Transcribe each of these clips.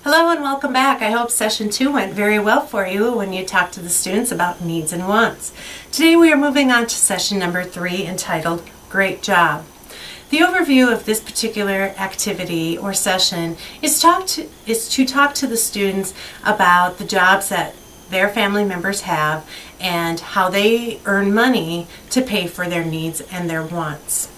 Hello and welcome back. I hope session 2 went very well for you when you talked to the students about needs and wants. Today we are moving on to session number 3 entitled Great Job. The overview of this particular activity or session is to talk to the students about the jobs that their family members have and how they earn money to pay for their needs and their wants.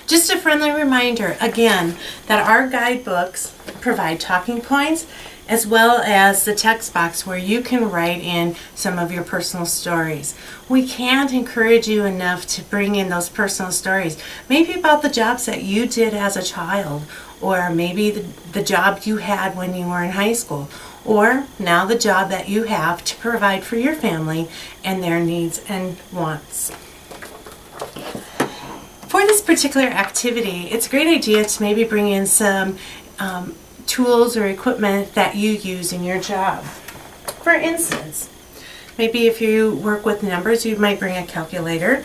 Just a friendly reminder, again, that our guidebooks provide talking points as well as the text box where you can write in some of your personal stories. We can't encourage you enough to bring in those personal stories, maybe about the jobs that you did as a child, or maybe the job you had when you were in high school, or now the job that you have to provide for your family and their needs and wants. For this particular activity, it's a great idea to maybe bring in some tools or equipment that you use in your job. For instance, maybe if you work with numbers, you might bring a calculator.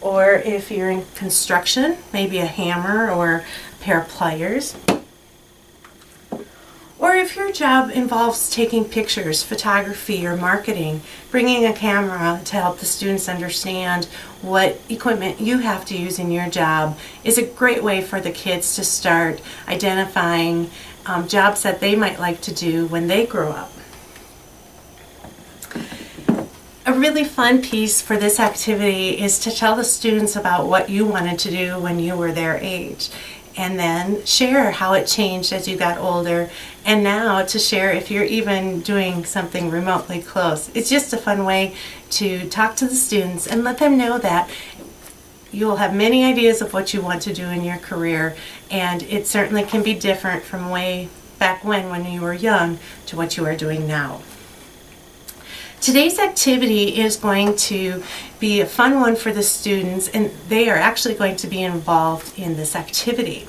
Or if you're in construction, maybe a hammer or a pair of pliers. Or if your job involves taking pictures, photography, or marketing, bringing a camera to help the students understand what equipment you have to use in your job is a great way for the kids to start identifying jobs that they might like to do when they grow up. A really fun piece for this activity is to tell the students about what you wanted to do when you were their age, and then share how it changed as you got older, and now to share if you're even doing something remotely close. It's just a fun way to talk to the students and let them know that you'll have many ideas of what you want to do in your career, and it certainly can be different from way back when you were young to what you are doing now. Today's activity is going to be a fun one for the students, and they are actually going to be involved in this activity.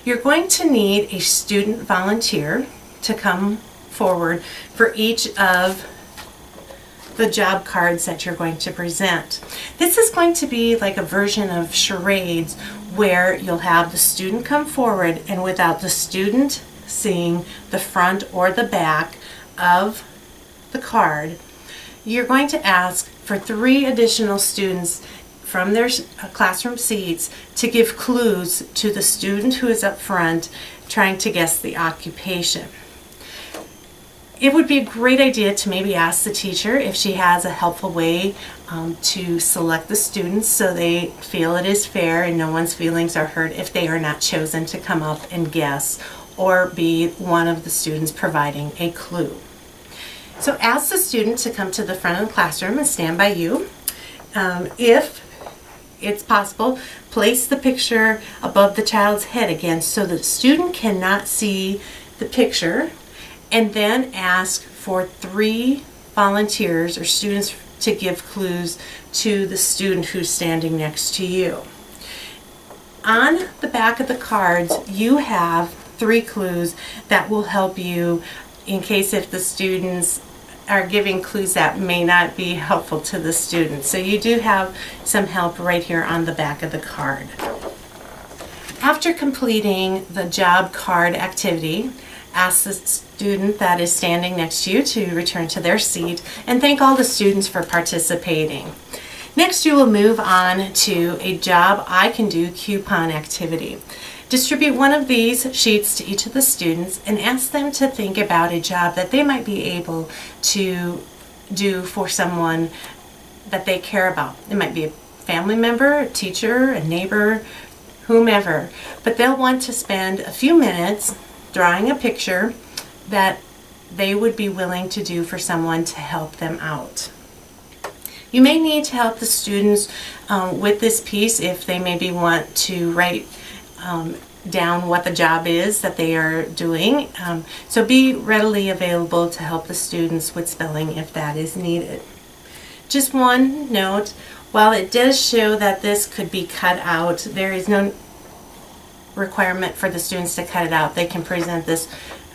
You're going to need a student volunteer to come forward for each of the job cards that you're going to present. This is going to be like a version of charades where you'll have the student come forward, and without the student seeing the front or the back of the card, you're going to ask for 3 additional students from their classroom seats to give clues to the student who is up front trying to guess the occupation. It would be a great idea to maybe ask the teacher if she has a helpful way to select the students so they feel it is fair and no one's feelings are hurt if they are not chosen to come up and guess or be one of the students providing a clue. So ask the student to come to the front of the classroom and stand by you. If it's possible, place the picture above the child's head again so the student cannot see the picture, and then ask for 3 volunteers or students to give clues to the student who's standing next to you. On the back of the cards, you have 3 clues that will help you in case if the students are giving clues that may not be helpful to the students. So you do have some help right here on the back of the card. After completing the job card activity, ask the student that is standing next to you to return to their seat, and thank all the students for participating. Next, you will move on to a Job I Can Do coupon activity. Distribute one of these sheets to each of the students and ask them to think about a job that they might be able to do for someone that they care about. It might be a family member, a teacher, a neighbor, whomever, but they'll want to spend a few minutes drawing a picture that they would be willing to do for someone to help them out. You may need to help the students with this piece if they maybe want to write down what the job is that they are doing. So be readily available to help the students with spelling if that is needed. Just one note, while it does show that this could be cut out, there is no requirement for the students to cut it out. They can present this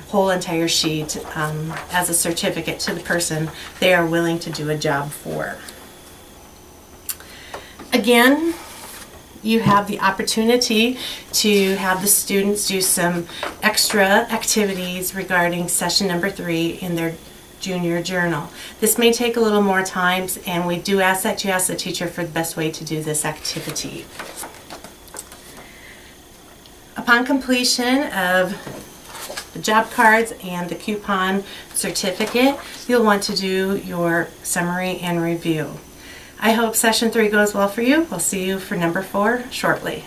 whole entire sheet as a certificate to the person they are willing to do a job for. Again, you have the opportunity to have the students do some extra activities regarding session number 3 in their junior journal. This may take a little more time, and we do ask that you ask the teacher for the best way to do this activity. Upon completion of the job cards and the coupon certificate, you'll want to do your summary and review. I hope session 3 goes well for you. We'll see you for number 4 shortly.